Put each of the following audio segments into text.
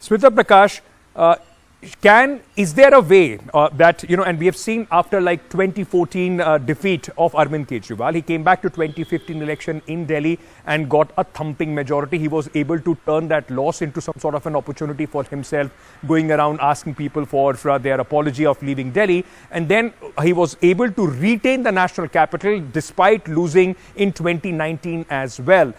Smita Prakash, is there a way that, and we have seen after like 2014 defeat of Arvind Kejriwal, he came back to 2015 election in Delhi and got a thumping majority. He was able to turn that loss into some sort of an opportunity for himself, going around asking people for their apology of leaving Delhi. And then he was able to retain the national capital despite losing in 2019 as well.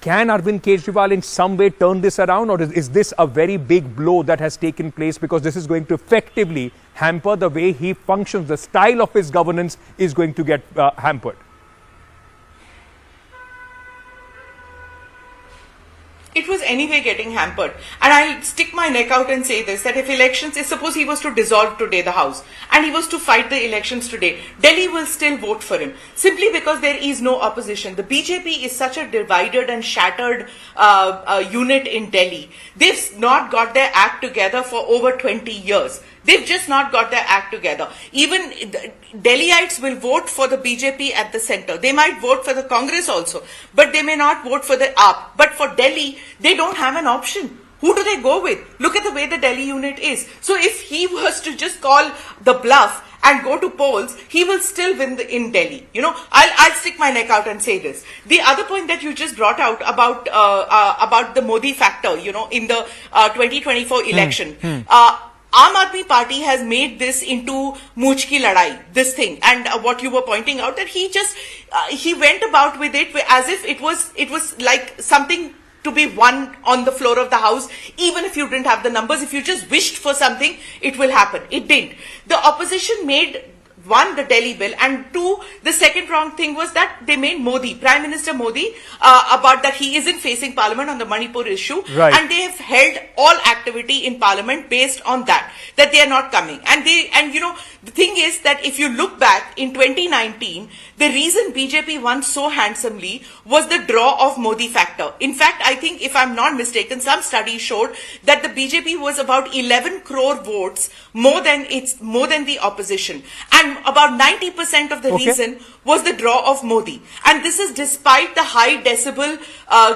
Can Arvind Kejriwal in some way turn this around, or is this a very big blow that has taken place, because this is going to effectively hamper the way he functions? The style of his governance is going to get hampered. It was anyway getting hampered. And I'll stick my neck out and say this, that if elections, suppose he was to dissolve today the House and he was to fight the elections today, Delhi will still vote for him simply because there is no opposition. The BJP is such a divided and shattered unit in Delhi. They've not got their act together for over 20 years. They've just not got their act together. Even Delhiites will vote for the BJP at the center. They might vote for the Congress also, but they may not vote for the AAP. But for Delhi, they don't have an option. Who do they go with? Look at the way the Delhi unit is. So if he was to just call the bluff and go to polls, he will still win in Delhi. I'll stick my neck out and say this. The other point that you just brought out about the Modi factor, in the 2024 election. Aam Aadmi Party has made this into Mooch ki ladai, this thing, and what you were pointing out, that he went about with it as if it was like something to be won on the floor of the House. Even if you didn't have the numbers, if you just wished for something, it will happen. It didn't. The opposition made, one, the Delhi bill, and two, the second wrong thing was that they made Modi, Prime Minister Modi, about that he isn't facing Parliament on the Manipur issue, right. And they have held all activity in Parliament based on that they are not coming. And the thing is that if you look back in 2019, the reason BJP won so handsomely was the draw of Modi factor. In fact, I think, if I'm not mistaken, some studies showed that the BJP was about 11 crore votes more than the opposition, and about 90% of the reason was the draw of Modi. And this is despite the high decibel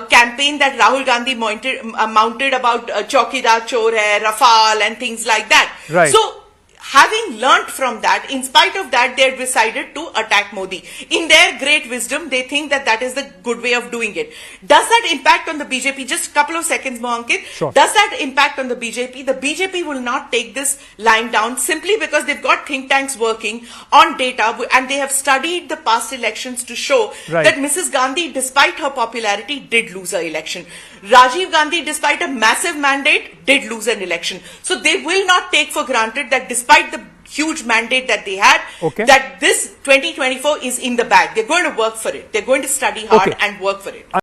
campaign that Rahul Gandhi mounted about Chaukidar Chor hai, Rafale and things like that. Right. So, having learnt from that, in spite of that, they decided to attack Modi. In their great wisdom, they think that is the good way of doing it. Does that impact on the BJP? Just a couple of seconds more, Ankit. Sure. Does that impact on the BJP? The BJP will not take this lying down simply because they've got think tanks working on data, and they have studied the past elections to show that Mrs. Gandhi, despite her popularity, did lose her election. Rajiv Gandhi, despite a massive mandate, did lose an election. So they will not take for granted that despite the huge mandate that they had, that this 2024 is in the bag. They're going to work for it. They're going to study hard and work for it.